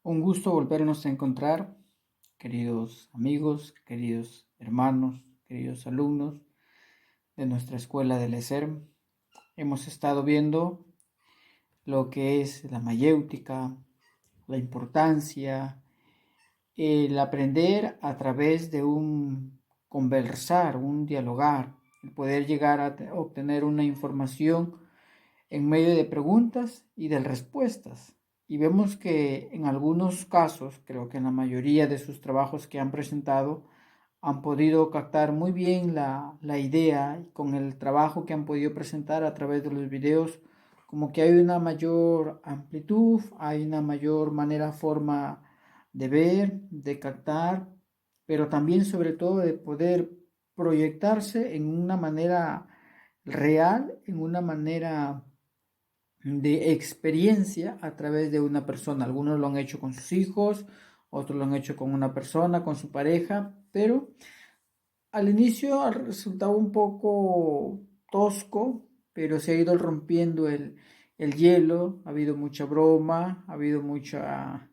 Un gusto volvernos a encontrar, queridos amigos, queridos hermanos, queridos alumnos de nuestra escuela del ESER. Hemos estado viendo lo que es la mayéutica, la importancia, el aprender a través de un conversar, un dialogar, el poder llegar a obtener una información en medio de preguntas y de respuestas. Y vemos que en algunos casos, creo que en la mayoría de sus trabajos que han presentado, han podido captar muy bien la idea y con el trabajo que han podido presentar a través de los videos, como que hay una mayor amplitud, hay una mayor forma de ver, de captar, pero también sobre todo de poder proyectarse en una manera real, en una manera de experiencia a través de una persona. Algunos lo han hecho con sus hijos, otros lo han hecho con una persona, con su pareja, pero al inicio ha resultado un poco tosco, pero se ha ido rompiendo el hielo, ha habido mucha broma, ha habido mucha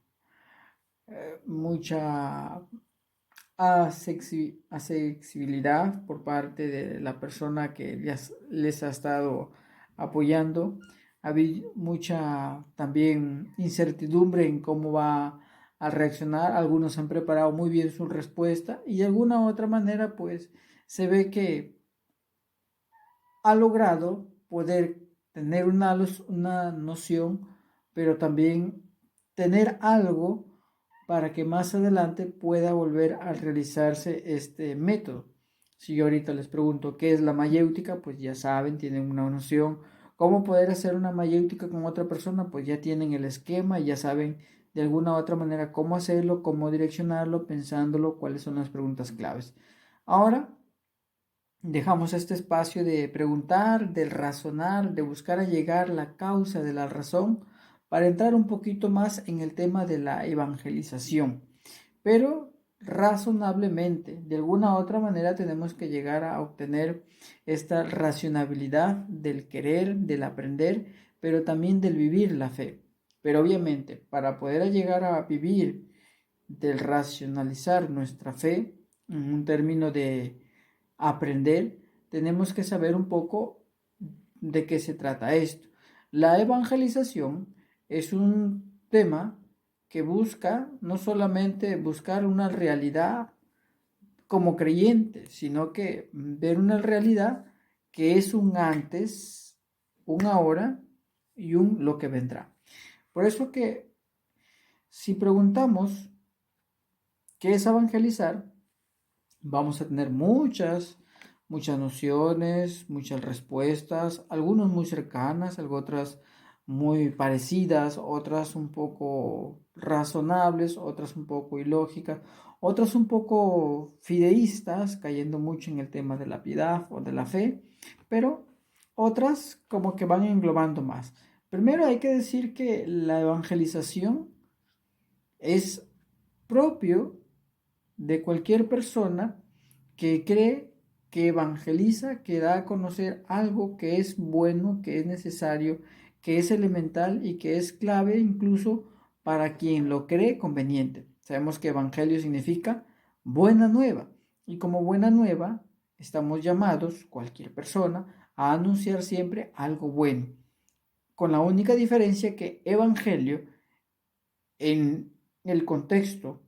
accesibilidad por parte de la persona que les ha estado apoyando. Ha habido mucha también incertidumbre en cómo va a reaccionar. Algunos han preparado muy bien su respuesta y de alguna u otra manera pues se ve que ha logrado poder tener una noción, pero también tener algo para que más adelante pueda volver a realizarse este método. Si yo ahorita les pregunto qué es la mayéutica, pues ya saben, tienen una noción. ¿Cómo poder hacer una mayéutica con otra persona? Pues ya tienen el esquema y ya saben de alguna u otra manera cómo hacerlo, cómo direccionarlo, pensándolo, cuáles son las preguntas claves. Ahora dejamos este espacio de preguntar, de razonar, de buscar a llegar la causa de la razón para entrar un poquito más en el tema de la evangelización. Pero razonablemente, de alguna u otra manera tenemos que llegar a obtener esta racionalidad del querer, del aprender, pero también del vivir la fe. Pero obviamente, para poder llegar a vivir, del racionalizar nuestra fe, en un término de aprender, tenemos que saber un poco de qué se trata esto. La evangelización es un tema que busca no solamente buscar una realidad como creyente, sino que ver una realidad que es un antes, un ahora y un lo que vendrá. Por eso que si preguntamos qué es evangelizar, vamos a tener muchas nociones, muchas respuestas, algunas muy cercanas, otras muy parecidas, otras un poco razonables, otras un poco ilógicas, otras un poco fideístas, cayendo mucho en el tema de la piedad o de la fe, pero otras como que van englobando más. Primero hay que decir que la evangelización es propio de cualquier persona que cree, que evangeliza, que da a conocer algo que es bueno, que es necesario, que es elemental y que es clave incluso para quien lo cree conveniente. Sabemos que evangelio significa buena nueva y como buena nueva estamos llamados, cualquier persona, a anunciar siempre algo bueno, con la única diferencia que evangelio en el contexto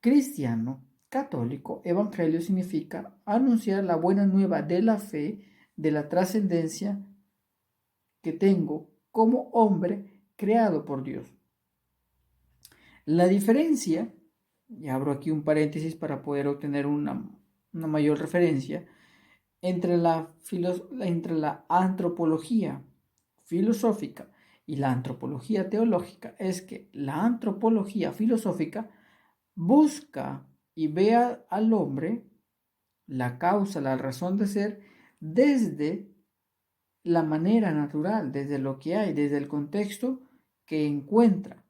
cristiano, católico, evangelio significa anunciar la buena nueva de la fe, de la trascendencia que tengo como hombre creado por Dios. La diferencia, y abro aquí un paréntesis para poder obtener una mayor referencia, entre la antropología filosófica y la antropología teológica es que la antropología filosófica busca y vea al hombre, la causa, la razón de ser, desde la manera natural, desde lo que hay, desde el contexto que encuentra.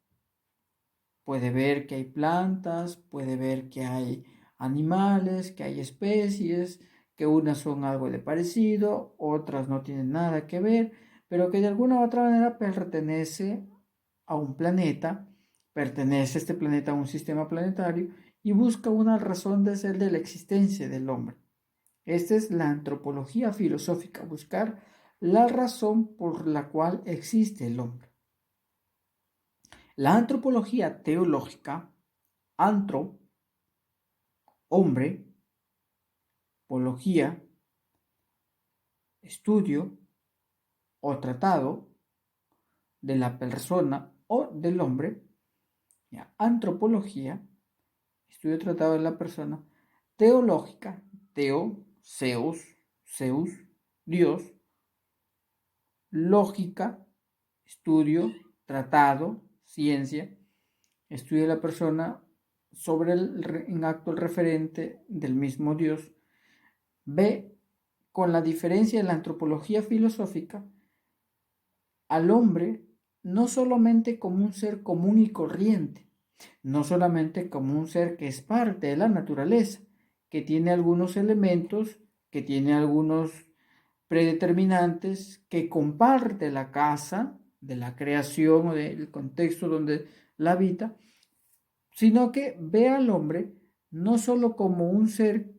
Puede ver que hay plantas, puede ver que hay animales, que hay especies, que unas son algo de parecido, otras no tienen nada que ver, pero que de alguna u otra manera pertenece a un planeta, pertenece este planeta a un sistema planetario y busca una razón de ser de la existencia del hombre. Esta es la antropología filosófica, buscar la razón por la cual existe el hombre. La antropología teológica, antro, hombre, pología, estudio o tratado de la persona o del hombre, antropología, estudio tratado de la persona, teológica, teo, Zeus, Dios, lógica, estudio, tratado, ciencia, estudio de la persona sobre en acto el referente del mismo Dios. B, con la diferencia de la antropología filosófica, al hombre no solamente como un ser común y corriente, no solamente como un ser que es parte de la naturaleza, que tiene algunos elementos, que tiene algunos predeterminantes, que comparte la casa de la creación o del contexto donde la habita, sino que ve al hombre no solo como un ser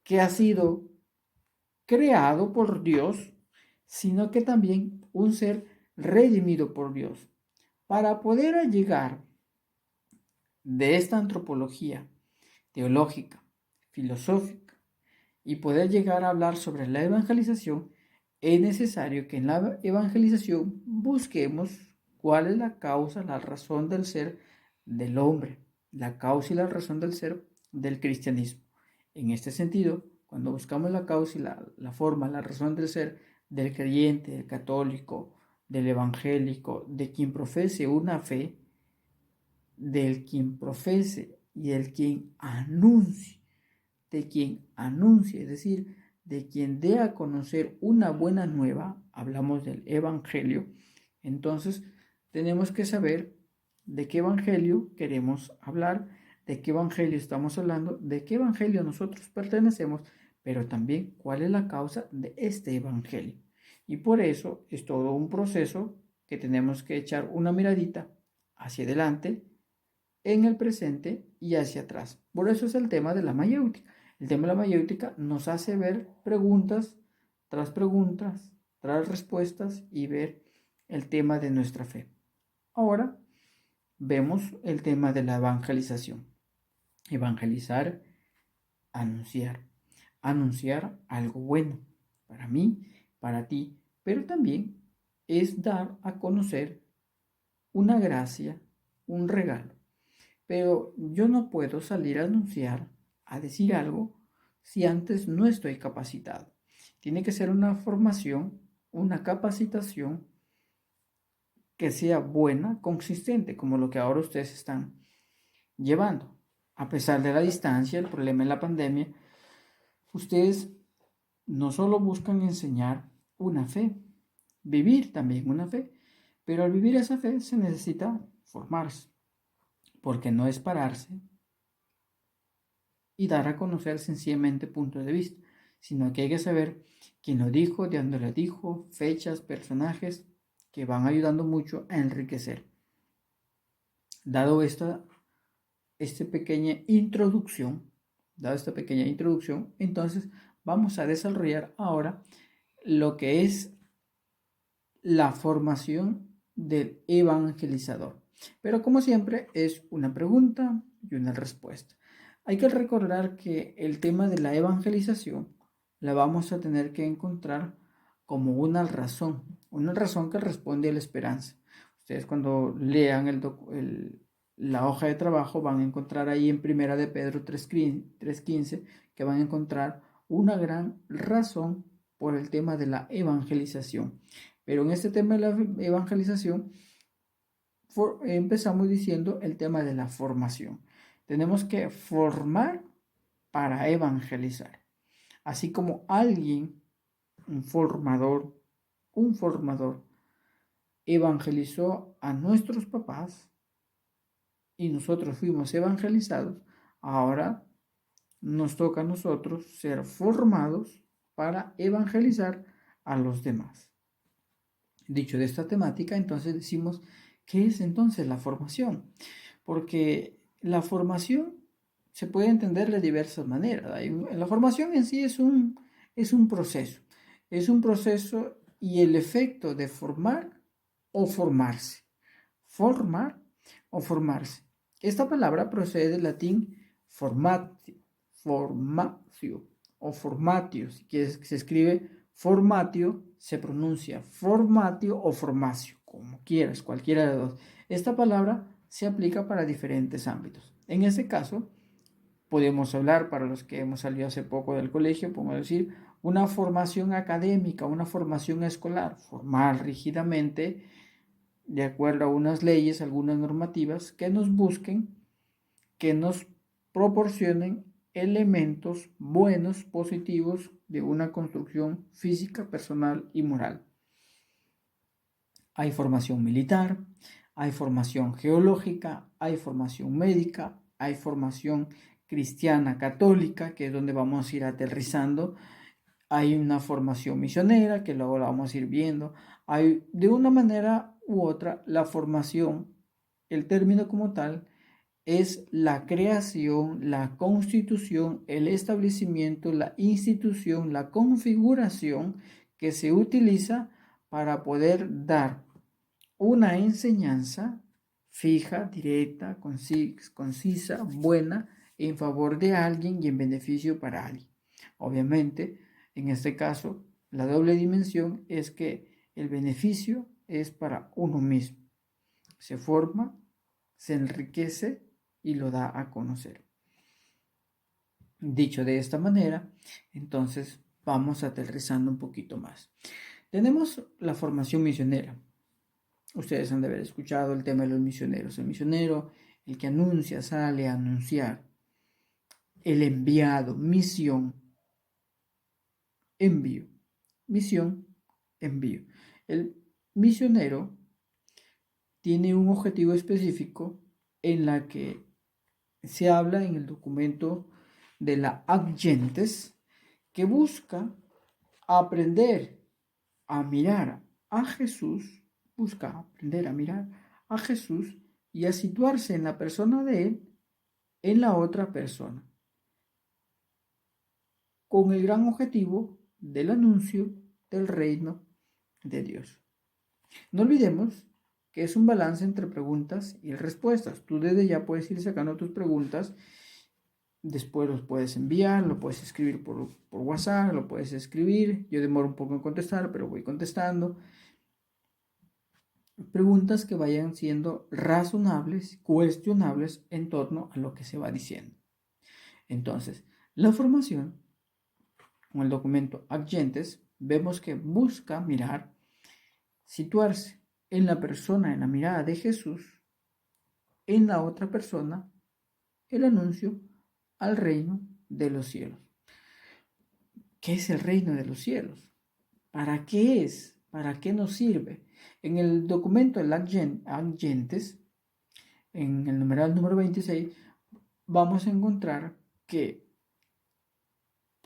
que ha sido creado por Dios, sino que también un ser redimido por Dios. Para poder llegar de esta antropología teológica, filosófica, y poder llegar a hablar sobre la evangelización, es necesario que en la evangelización busquemos cuál es la causa, la razón del ser del hombre, la causa y la razón del ser del cristianismo. En este sentido, cuando buscamos la causa y la forma, la razón del ser del creyente, del católico, del evangélico, de quien profese una fe, del quien profese y el quien anuncie, de quien anuncie, es decir, de quien dé a conocer una buena nueva, hablamos del evangelio, entonces tenemos que saber de qué evangelio queremos hablar, de qué evangelio estamos hablando, de qué evangelio nosotros pertenecemos, pero también cuál es la causa de este evangelio. Y por eso es todo un proceso que tenemos que echar una miradita hacia adelante, en el presente y hacia atrás. Por eso es el tema de la mayéutica. El tema de la mayéutica nos hace ver preguntas, tras respuestas y ver el tema de nuestra fe. Ahora vemos el tema de la evangelización. Evangelizar, anunciar. Anunciar algo bueno para mí, para ti, pero también es dar a conocer una gracia, un regalo. Pero yo no puedo salir a anunciar, a decir algo, si antes no estoy capacitado. Tiene que ser una formación, una capacitación que sea buena, consistente, como lo que ahora ustedes están llevando. A pesar de la distancia, el problema de la pandemia, ustedes no solo buscan enseñar una fe, vivir también una fe, pero al vivir esa fe se necesita formarse, porque no es pararse y dar a conocer sencillamente puntos de vista, sino que hay que saber quién lo dijo, de dónde lo dijo, fechas, personajes que van ayudando mucho a enriquecer. Dado esta pequeña introducción, entonces vamos a desarrollar ahora lo que es la formación del evangelizador. Pero como siempre es una pregunta y una respuesta. Hay que recordar que el tema de la evangelización la vamos a tener que encontrar como una razón que responde a la esperanza. Ustedes cuando lean la hoja de trabajo van a encontrar ahí en Primera de Pedro 3:15 que van a encontrar una gran razón por el tema de la evangelización. Pero en este tema de la evangelización empezamos diciendo el tema de la formación. Tenemos que formar para evangelizar. Así como alguien, un formador, evangelizó a nuestros papás y nosotros fuimos evangelizados, ahora nos toca a nosotros ser formados para evangelizar a los demás. Dicho de esta temática, entonces decimos ¿Qué es entonces la formación? Porque la formación se puede entender de diversas maneras. La formación en sí es un proceso. Es un proceso y el efecto de formar o formarse. Formar o formarse. Esta palabra procede del latín formatio, formatio o formatio. Si quieres que se escribe formatio, se pronuncia formatio o formacio, como quieras, cualquiera de los dos. Esta palabra se aplica para diferentes ámbitos. En este caso, podemos hablar, para los que hemos salido hace poco del colegio, podemos decir una formación académica, una formación escolar, formar rígidamente de acuerdo a unas leyes, algunas normativas que nos busquen, que nos proporcionen elementos buenos, positivos de una construcción física, personal y moral. Hay formación militar, hay formación geológica, hay formación médica, hay formación cristiana católica, que es donde vamos a ir aterrizando. Hay una formación misionera, que luego la vamos a ir viendo. Hay, de una manera u otra, la formación, el término como tal, es la creación, la constitución, el establecimiento, la institución, la configuración que se utiliza para poder dar una enseñanza fija, directa, concisa, buena, en favor de alguien y en beneficio para alguien. Obviamente, en este caso, la doble dimensión es que el beneficio es para uno mismo. Se forma, se enriquece y lo da a conocer. Dicho de esta manera, entonces vamos aterrizando un poquito más. Tenemos la formación misionera. Ustedes han de haber escuchado el tema de los misioneros. El misionero, el que anuncia, sale a anunciar. El enviado, misión, envío. Misión, envío. El misionero tiene un objetivo específico en la que se habla en el documento de la Ad Gentes, que busca aprender a mirar a Jesús, busca aprender a mirar a Jesús y a situarse en la persona de Él, en la otra persona, con el gran objetivo del anuncio del reino de Dios. No olvidemos que es un balance entre preguntas y respuestas. Tú desde ya puedes ir sacando tus preguntas, después los puedes enviar, lo puedes escribir por WhatsApp, lo puedes escribir. Yo demoro un poco en contestar, pero voy contestando. Preguntas que vayan siendo razonables, cuestionables en torno a lo que se va diciendo. Entonces, la formación, con el documento Ad Gentes, vemos que busca mirar, situarse en la persona, en la mirada de Jesús, en la otra persona, el anuncio al reino de los cielos. ¿Qué es el reino de los cielos? ¿Para qué es? ¿Para qué nos sirve? En el documento Ad Gentes, en el numeral número 26, vamos a encontrar que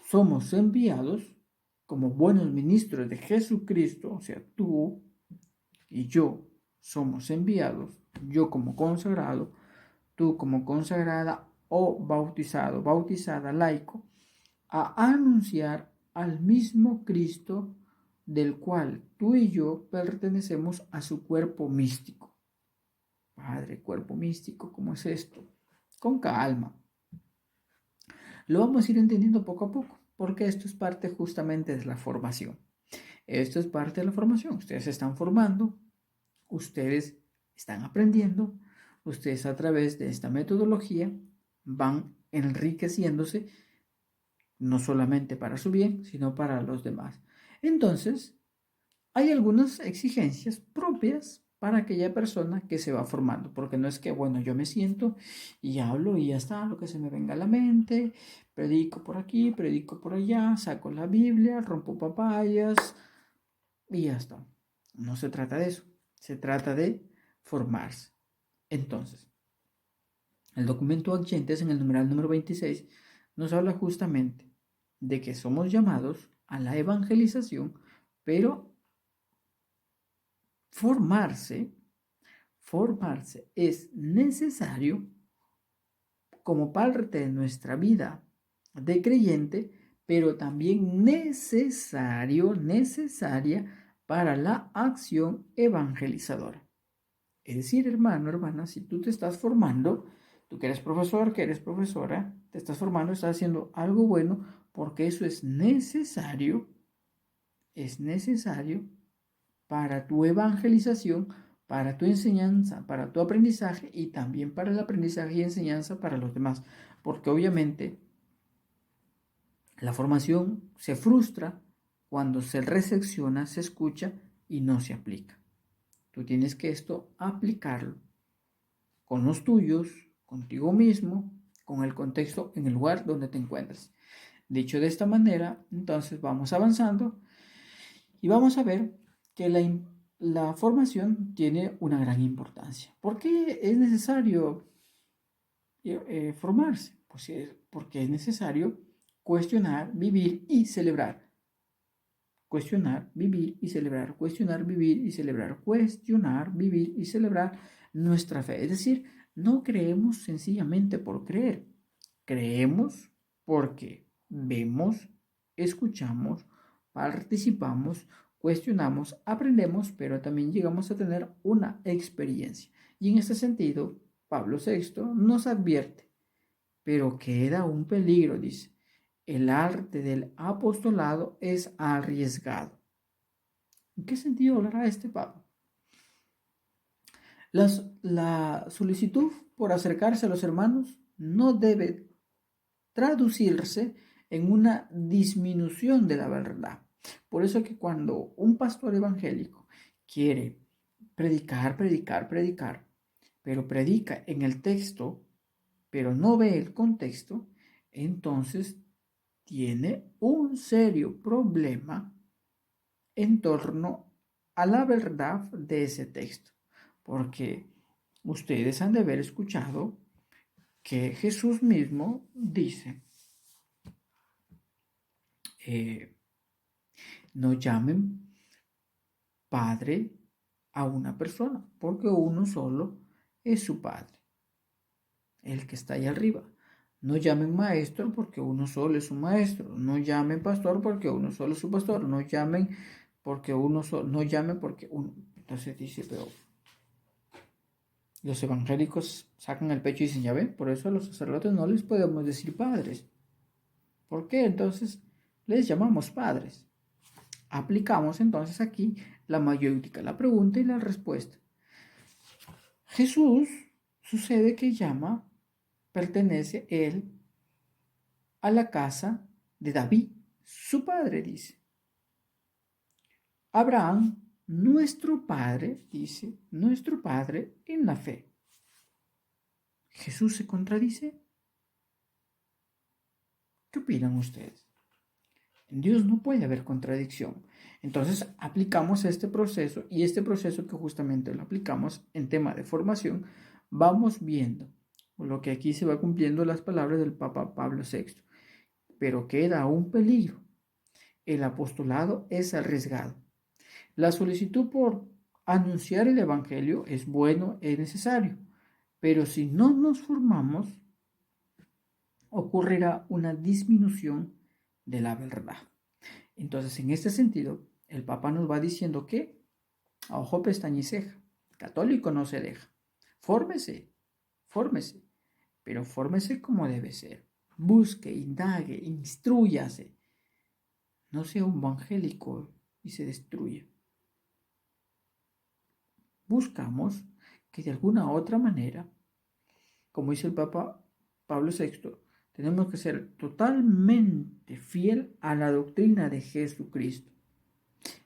somos enviados como buenos ministros de Jesucristo, o sea, tú y yo somos enviados, yo como consagrado, tú como consagrada o bautizado, bautizada, laico, a anunciar al mismo Cristo del cual tú y yo pertenecemos a su cuerpo místico. Padre, cuerpo místico, ¿cómo es esto? Con calma. Lo vamos a ir entendiendo poco a poco, porque esto es parte justamente de la formación. Esto es parte de la formación. Ustedes se están formando, ustedes están aprendiendo, ustedes a través de esta metodología van enriqueciéndose, no solamente para su bien, sino para los demás. Entonces, hay algunas exigencias propias para aquella persona que se va formando, porque no es que, bueno, yo me siento y hablo y ya está, lo que se me venga a la mente, predico por aquí, predico por allá, saco la Biblia, rompo papayas y ya está. No se trata de eso, se trata de formarse. Entonces, el documento Ad Gentes en el numeral número 26 nos habla justamente de que somos llamados a la evangelización, pero formarse formarse es necesario como parte de nuestra vida de creyente, pero también necesaria para la acción evangelizadora. Es decir, hermano, hermana, si tú te estás formando, tú que eres profesor, que eres profesora, te estás formando, estás haciendo algo bueno, porque eso es necesario para tu evangelización, para tu enseñanza, para tu aprendizaje y también para el aprendizaje y enseñanza para los demás. Porque obviamente la formación se frustra cuando se recepciona, se escucha y no se aplica. Tú tienes que esto aplicarlo con los tuyos, contigo mismo, con el contexto en el lugar donde te encuentras. Dicho de esta manera, entonces vamos avanzando y vamos a ver que la formación tiene una gran importancia. ¿Por qué es necesario formarse? Pues porque es necesario cuestionar, vivir y celebrar. Cuestionar, vivir y celebrar. Cuestionar, vivir y celebrar. Cuestionar, vivir y celebrar nuestra fe. Es decir, no creemos sencillamente por creer. Creemos porque vemos, escuchamos, participamos, cuestionamos, aprendemos, pero también llegamos a tener una experiencia. Y en este sentido, Pablo VI nos advierte, pero queda un peligro, dice. El arte del apostolado es arriesgado. ¿En qué sentido hablará este Pablo? La solicitud por acercarse a los hermanos no debe traducirse en una disminución de la verdad. Por eso que cuando un pastor evangélico quiere predicar, pero predica en el texto, pero no ve el contexto, entonces tiene un serio problema en torno a la verdad de ese texto. Porque ustedes han de haber escuchado que Jesús mismo dice, no llamen padre a una persona, porque uno solo es su padre, el que está ahí arriba. No llamen maestro porque uno solo es su maestro. No llamen pastor porque uno solo es su pastor. No llamen porque uno solo, no llamen porque uno. Entonces dice, pero los evangélicos sacan el pecho y dicen, ya ven, por eso a los sacerdotes no les podemos decir padres. ¿Por qué? Entonces les llamamos padres. Aplicamos entonces aquí la mayéutica, la pregunta y la respuesta. Jesús sucede que pertenece él a la casa de David, su padre, dice. Abraham, nuestro padre, dice, nuestro padre en la fe. ¿Jesús se contradice? ¿Qué opinan ustedes? En Dios no puede haber contradicción. Entonces aplicamos este proceso y este proceso que justamente lo aplicamos en tema de formación, vamos viendo lo que aquí se va cumpliendo las palabras del Papa Pablo VI. Pero queda un peligro. El apostolado es arriesgado. La solicitud por anunciar el Evangelio es bueno, es necesario, pero si no nos formamos, ocurrirá una disminución de la verdad. Entonces, en este sentido, el Papa nos va diciendo que a ojo, pestaña y ceja, católico no se deja. Fórmese, fórmese, pero fórmese como debe ser. Busque, indague, instrúyase. No sea un evangélico y se destruya. Buscamos que de alguna otra manera, como dice el Papa Pablo VI, tenemos que ser totalmente fiel a la doctrina de Jesucristo.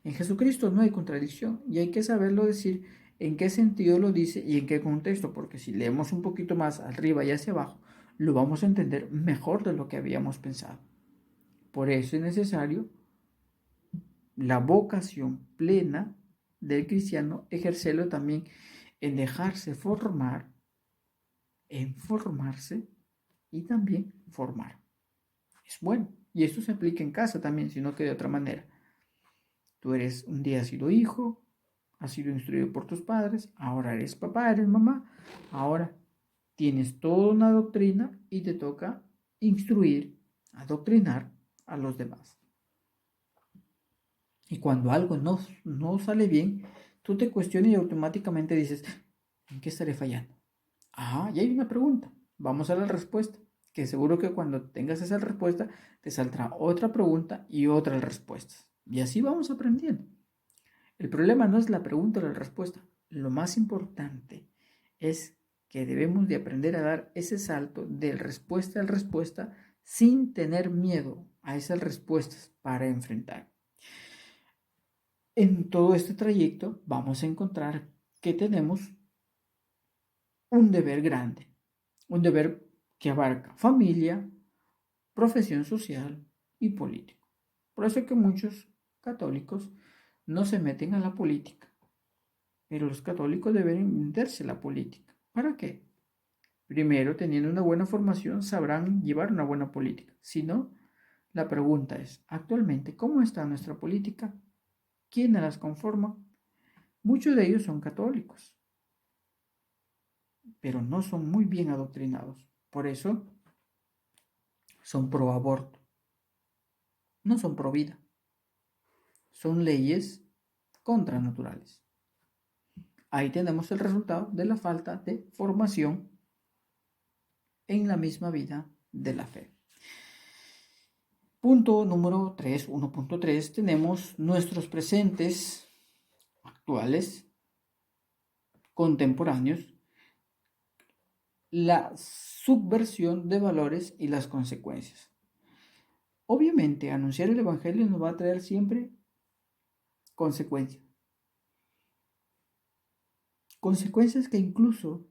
En Jesucristo no hay contradicción y hay que saberlo decir en qué sentido lo dice y en qué contexto, porque si leemos un poquito más arriba y hacia abajo, lo vamos a entender mejor de lo que habíamos pensado. Por eso es necesario la vocación plena del cristiano, ejercerlo también en dejarse formar, en formarse y también formar. Es bueno. Y esto se aplica en casa también, sino que de otra manera. Tú eres un día has sido hijo, has sido instruido por tus padres, ahora eres papá, eres mamá, ahora tienes toda una doctrina y te toca instruir, adoctrinar a los demás. Y cuando algo no sale bien, tú te cuestionas y automáticamente dices, ¿en qué estaré fallando? Y hay una pregunta. Vamos a la respuesta. Que seguro que cuando tengas esa respuesta, te saldrá otra pregunta y otras respuestas. Y así vamos aprendiendo. El problema no es la pregunta o la respuesta. Lo más importante es que debemos de aprender a dar ese salto de respuesta a respuesta sin tener miedo a esas respuestas para enfrentar. En todo este trayecto vamos a encontrar que tenemos un deber grande, un deber que abarca familia, profesión social y político. Por eso es que muchos católicos no se meten a la política, pero los católicos deben meterse a la política. ¿Para qué? Primero, teniendo una buena formación, sabrán llevar una buena política. Si no, la pregunta es, actualmente, ¿cómo está nuestra política? ¿Quiénes las conforman? Muchos de ellos son católicos, pero no son muy bien adoctrinados. Por eso son pro aborto, no son pro vida. Son leyes contranaturales. Ahí tenemos el resultado de la falta de formación en la misma vida de la fe. Punto número 3, 1.3, tenemos nuestros presentes actuales, contemporáneos, la subversión de valores y las consecuencias. Obviamente, anunciar el Evangelio nos va a traer siempre consecuencias. Consecuencias que incluso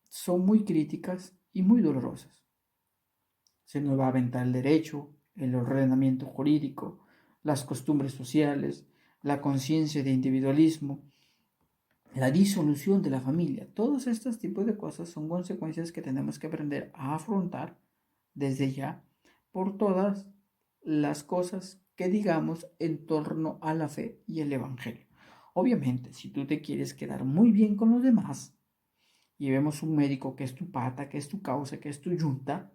son muy críticas y muy dolorosas. Se nos va a aventar el derecho, el ordenamiento jurídico, las costumbres sociales, la conciencia de individualismo, la disolución de la familia. Todos estos tipos de cosas son consecuencias que tenemos que aprender a afrontar desde ya por todas las cosas que digamos en torno a la fe y el Evangelio. Obviamente, si tú te quieres quedar muy bien con los demás y vemos un médico que es tu pata, que es tu causa, que es tu yunta,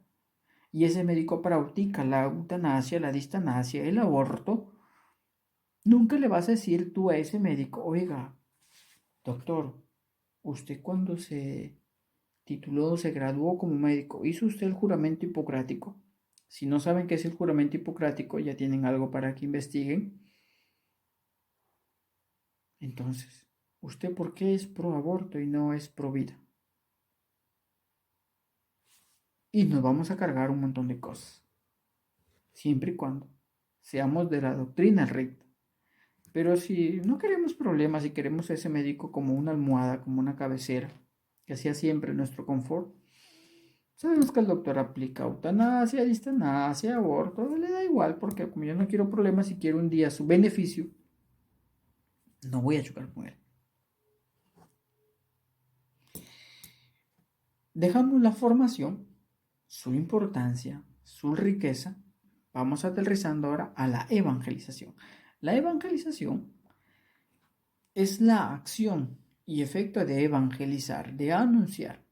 y ese médico practica la eutanasia, la distanasia, el aborto, nunca le vas a decir tú a ese médico, oiga, doctor, usted cuando se tituló, se graduó como médico, ¿hizo usted el juramento hipocrático? Si no saben qué es el juramento hipocrático, ya tienen algo para que investiguen. Entonces, ¿usted por qué es pro aborto y no es pro vida? Y nos vamos a cargar un montón de cosas, siempre y cuando seamos de la doctrina recta. Pero si no queremos problemas y queremos a ese médico como una almohada, como una cabecera, que hacía siempre nuestro confort, sabemos que el doctor aplica eutanasia, distanasia, aborto, le da igual, porque como yo no quiero problemas y quiero un día su beneficio, no voy a chocar con él. Dejamos la formación, su importancia, su riqueza, vamos aterrizando ahora a la evangelización. La evangelización es la acción y efecto de evangelizar, de anunciar.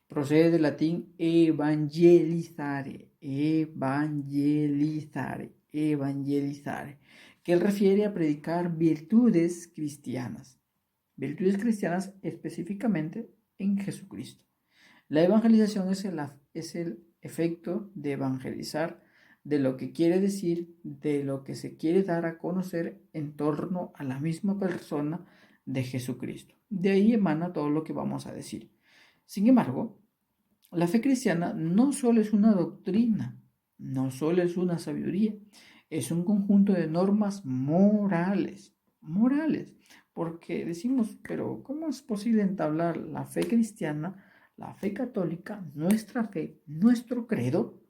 Procede del latín evangelizare, que refiere a predicar virtudes cristianas específicamente en Jesucristo. La evangelización es el efecto de evangelizar, de lo que quiere decir, de lo que se quiere dar a conocer en torno a la misma persona de Jesucristo. De ahí emana todo lo que vamos a decir. Sin embargo, la fe cristiana no solo es una doctrina, no solo es una sabiduría, es un conjunto de normas morales, porque decimos, pero ¿cómo es posible entablar la fe cristiana, la fe católica, nuestra fe, nuestro credo,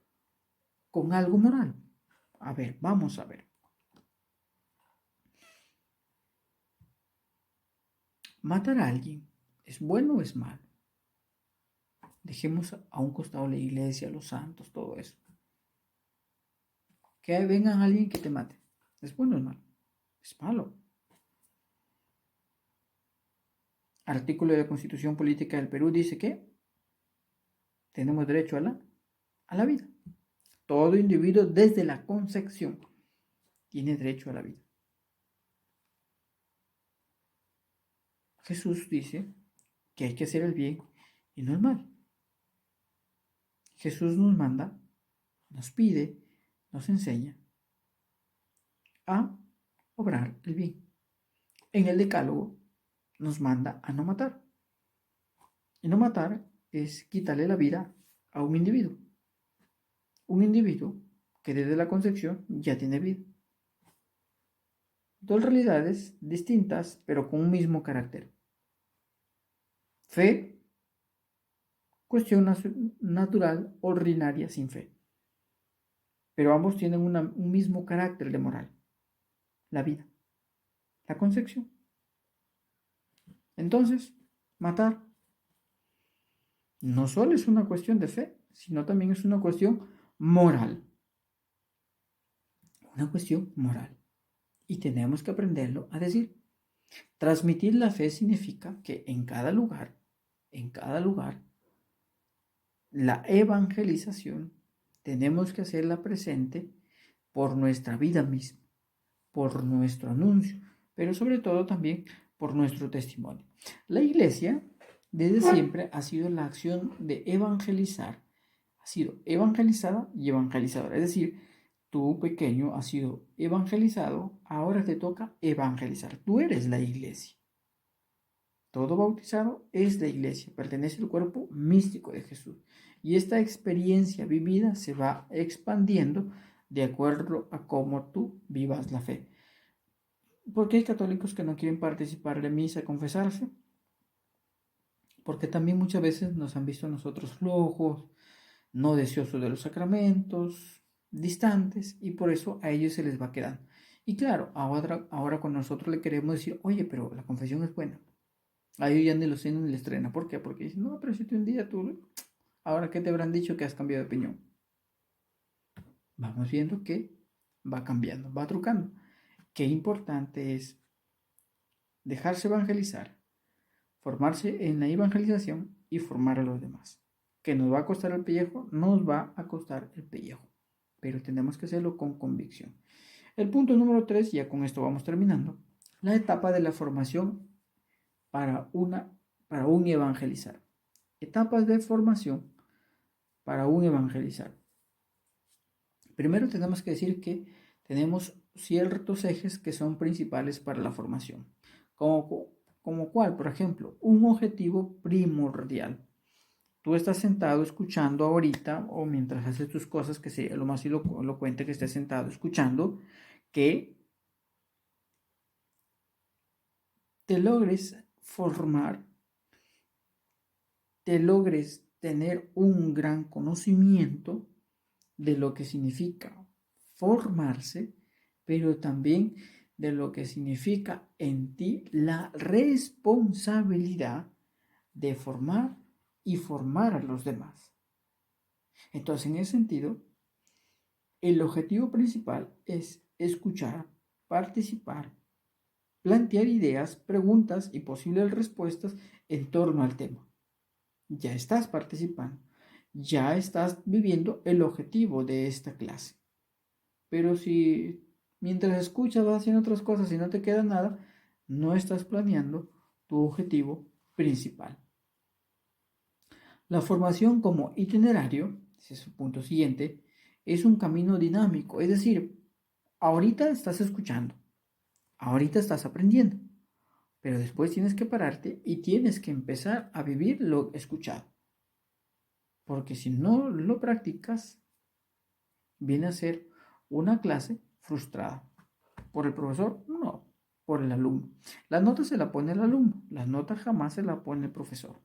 con algo moral? A ver, vamos a ver. ¿Matar a alguien es bueno o es malo? Dejemos a un costado la iglesia, los santos, todo eso. Que venga alguien que te mate. ¿Es bueno o es malo? Es malo. artículo de la Constitución Política del Perú dice que tenemos derecho a la vida. Todo individuo desde la concepción tiene derecho a la vida. Jesús dice que hay que hacer el bien y no el mal. Jesús nos manda, nos pide, nos enseña a obrar el bien. En el Decálogo nos manda a no matar. Y no matar es quitarle la vida a un individuo. Un individuo que desde la concepción ya tiene vida. Dos realidades distintas, pero con un mismo carácter. Fe, cuestión natural, ordinaria, sin fe. Pero ambos tienen un mismo carácter de moral. La vida. La concepción. Entonces, matar no solo es una cuestión de fe, sino también es una cuestión moral. Una cuestión moral. Y tenemos que aprenderlo a decir. Transmitir la fe significa que en cada lugar, la evangelización tenemos que hacerla presente por nuestra vida misma, por nuestro anuncio, pero sobre todo también por nuestro testimonio. La iglesia desde siempre ha sido la acción de evangelizar, ha sido evangelizada y evangelizadora, es decir, tú pequeño has sido evangelizado, ahora te toca evangelizar, tú eres la iglesia. Todo bautizado es la iglesia, pertenece al cuerpo místico de Jesús. Y esta experiencia vivida se va expandiendo de acuerdo a cómo tú vivas la fe. ¿Por qué hay católicos que no quieren participar de misa, confesarse? Porque también muchas veces nos han visto nosotros flojos, no deseosos de los sacramentos, distantes, y por eso a ellos se les va quedando. Y claro, ahora cuando nosotros le queremos decir, oye, pero la confesión es buena, a ellos ya ni lo tienen ni les estrena. ¿Por qué? Porque dicen, no, pero si tú un día tú, ahora qué te habrán dicho que has cambiado de opinión. Vamos viendo que va cambiando, va trucando. Qué importante es dejarse evangelizar, formarse en la evangelización y formar a los demás. ¿Que nos va a costar el pellejo? Nos va a costar el pellejo, pero tenemos que hacerlo con convicción. El punto número 3, ya con esto vamos terminando, la etapa de la formación para un evangelizar. Etapas de formación para un evangelizar. Primero tenemos que decir que tenemos ciertos ejes que son principales para la formación. Como cuál, por ejemplo, un objetivo primordial. Tú estás sentado escuchando ahorita o mientras haces tus cosas, que sea lo más elocuente que estés sentado escuchando, que te logres formar, te logres tener un gran conocimiento de lo que significa formarse, pero también de lo que significa en ti la responsabilidad de formar y formar a los demás. Entonces, en ese sentido, el objetivo principal es escuchar, participar, plantear ideas, preguntas y posibles respuestas en torno al tema. Ya estás participando, ya estás viviendo el objetivo de esta clase. Pero si mientras escuchas vas haciendo otras cosas y no te queda nada, no estás planeando tu objetivo principal. La formación como itinerario, ese es el punto siguiente, es un camino dinámico, es decir, ahorita estás escuchando, ahorita estás aprendiendo, pero después tienes que pararte y tienes que empezar a vivir lo escuchado. Porque si no lo practicas, viene a ser una clase frustrada. ¿Por el profesor? No, por el alumno. Las notas se la pone el alumno, las notas jamás se la pone el profesor.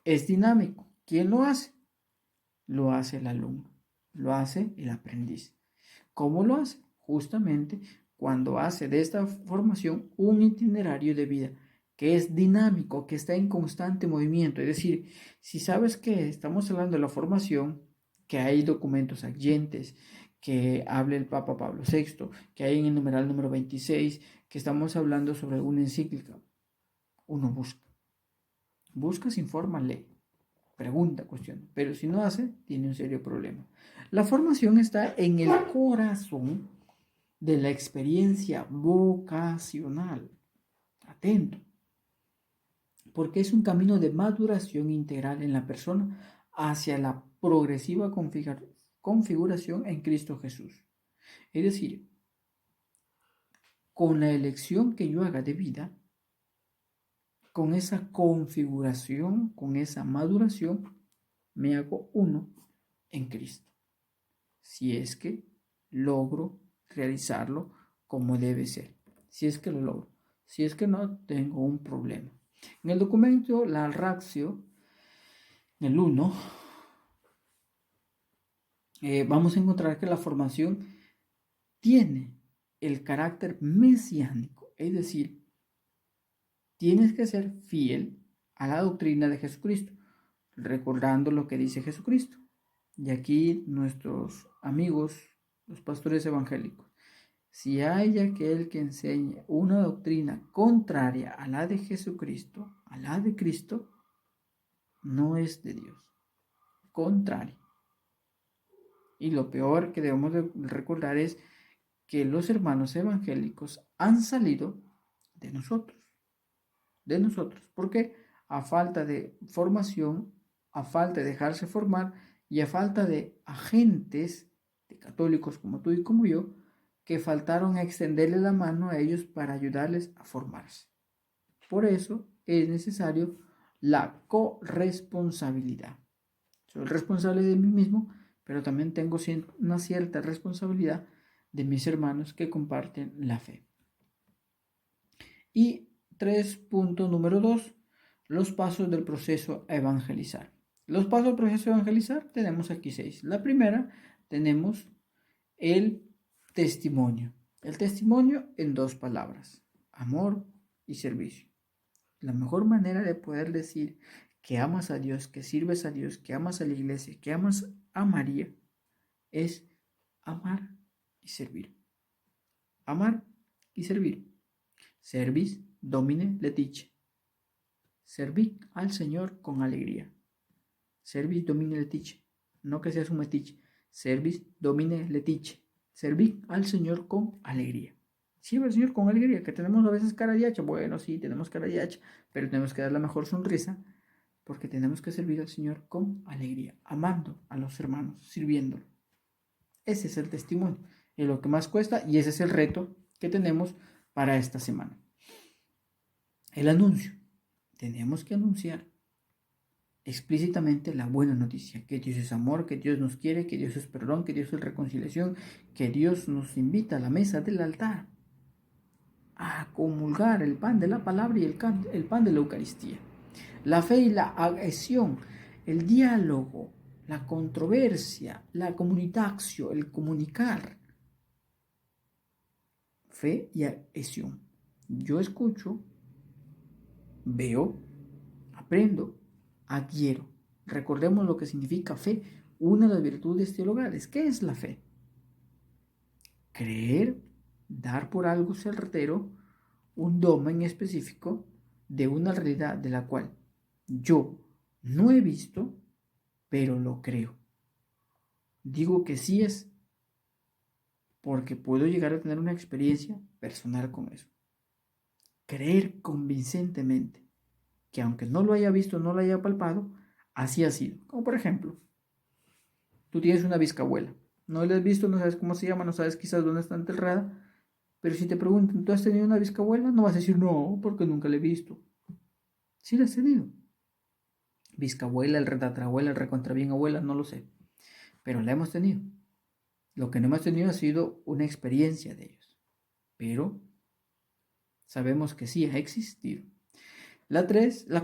Es dinámico. ¿Quién lo hace? Lo hace el alumno, lo hace el aprendiz. ¿Cómo lo hace? Justamente cuando hace de esta formación un itinerario de vida que es dinámico, que está en constante movimiento. Es decir, si sabes que estamos hablando de la formación, que hay documentos adyentes, que hable el Papa Pablo VI, que hay en el numeral número 26, que estamos hablando sobre alguna encíclica. uno busca, se informa, lee, pregunta, cuestiona, pero si no hace, tiene un serio problema. La formación está en el corazón de la experiencia vocacional. Atento, porque es un camino de maduración integral en la persona hacia la progresiva configuración en Cristo Jesús. Es decir, con la elección que yo haga de vida, con esa configuración, con esa maduración, me hago uno en Cristo. Si es que logro realizarlo como debe ser. Si es que lo logro. Si es que no, tengo un problema. En el documento, la ratio, en el 1, vamos a encontrar que la formación tiene el carácter mesiánico, es decir, tienes que ser fiel a la doctrina de Jesucristo, recordando lo que dice Jesucristo. Y aquí nuestros amigos, los pastores evangélicos, si hay aquel que enseñe una doctrina contraria a la de Jesucristo, a la de Cristo, no es de Dios, contrario. Y lo peor que debemos de recordar es que los hermanos evangélicos han salido de nosotros. Porque a falta de formación, a falta de dejarse formar y a falta de agentes, de católicos como tú y como yo, que faltaron a extenderle la mano a ellos para ayudarles a formarse. Por eso es necesario la corresponsabilidad. Soy responsable de mí mismo, pero también tengo una cierta responsabilidad de mis hermanos que comparten la fe. Y 3.2, los pasos del proceso a evangelizar. Los pasos del proceso a evangelizar tenemos aquí 6. La primera, tenemos el testimonio. El testimonio en 2 palabras, amor y servicio. La mejor manera de poder decir que amas a Dios, que sirves a Dios, que amas a la iglesia, que amas a María, es amar y servir. Amar y servir. Servis Domine letice. Servid al Señor con alegría. Servis Domine letice. No que seas un metiche. Servis Domine letice. Servid al Señor con alegría. Sirve al Señor con alegría, que tenemos a veces cara de hacha. Bueno, sí, tenemos cara de hacha, pero tenemos que dar la mejor sonrisa porque tenemos que servir al Señor con alegría, amando a los hermanos, sirviéndolo. Ese es el testimonio, es lo que más cuesta y ese es el reto que tenemos para esta semana. El anuncio. Tenemos que anunciar explícitamente la buena noticia, que Dios es amor, que Dios nos quiere, que Dios es perdón, que Dios es reconciliación, que Dios nos invita a la mesa del altar a comulgar el pan de la palabra y el pan de la Eucaristía. La fe y la adhesión, el diálogo, la controversia, la comunitatio, el comunicar. Fe y adhesión. Yo escucho, veo, aprendo, adhiero. Recordemos lo que significa fe, una de las virtudes teologales. ¿Qué es la fe? Creer, dar por algo certero un domen específico de una realidad de la cual yo no he visto, pero lo creo. Digo que sí es porque puedo llegar a tener una experiencia personal con eso. Creer convincentemente que aunque no lo haya visto, no lo haya palpado, así ha sido. Como por ejemplo, tú tienes una bisabuela, no la has visto, no sabes cómo se llama, no sabes quizás dónde está enterrada, pero si te preguntan, ¿tú has tenido una bisabuela? No vas a decir no, porque nunca la he visto. Sí la has tenido. Bisabuela, el retatarabuela, el recontrabién abuela, no lo sé, pero la hemos tenido. Lo que no hemos tenido ha sido una experiencia de ellos, pero sabemos que sí ha existido. La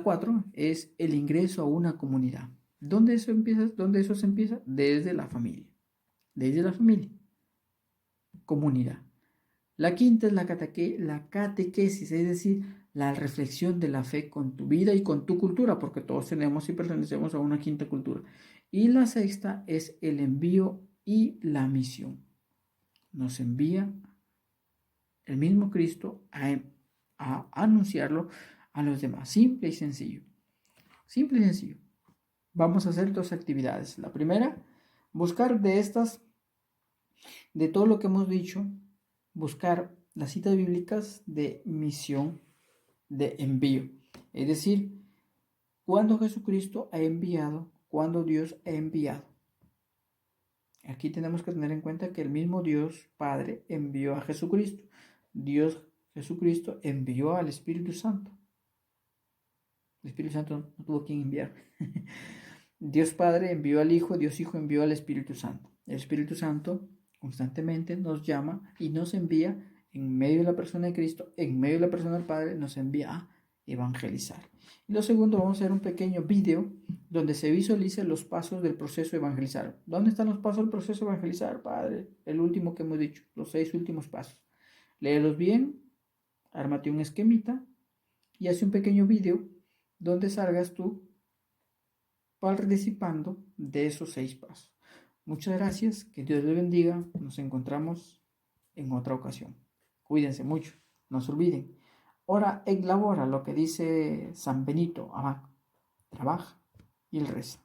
4 es el ingreso a una comunidad. ¿Dónde eso empieza? ¿Dónde eso se empieza? Desde la familia. Desde la familia. Comunidad. La 5 es la catequesis, es decir, la reflexión de la fe con tu vida y con tu cultura, porque todos tenemos y pertenecemos a una 5ª cultura. Y la 6 es el envío y la misión. Nos envía el mismo Cristo a anunciarlo a los demás. Simple y sencillo. Simple y sencillo. Vamos a hacer dos actividades. La primera, buscar de todo lo que hemos dicho, buscar las citas bíblicas de misión, de envío. Es decir, cuando Jesucristo ha enviado, cuando Dios ha enviado. Aquí tenemos que tener en cuenta que el mismo Dios Padre envió a Jesucristo. Dios Jesucristo envió al Espíritu Santo. El Espíritu Santo no tuvo quien enviar. Dios Padre envió al Hijo, Dios Hijo envió al Espíritu Santo. El Espíritu Santo constantemente nos llama y nos envía en medio de la persona de Cristo, en medio de la persona del Padre, nos envía a evangelizar. Y lo segundo, vamos a hacer un pequeño video donde se visualicen los pasos del proceso de evangelizar. ¿Dónde están los pasos del proceso de evangelizar, Padre? El último que hemos dicho, los 6 últimos pasos. Léelos bien, ármate un esquemita y hace un pequeño video donde salgas tú participando de esos 6 pasos. Muchas gracias, que Dios les bendiga, nos encontramos en otra ocasión. Cuídense mucho, no se olviden. Ora et labora, lo que dice San Benito Abad, trabaja y el reza.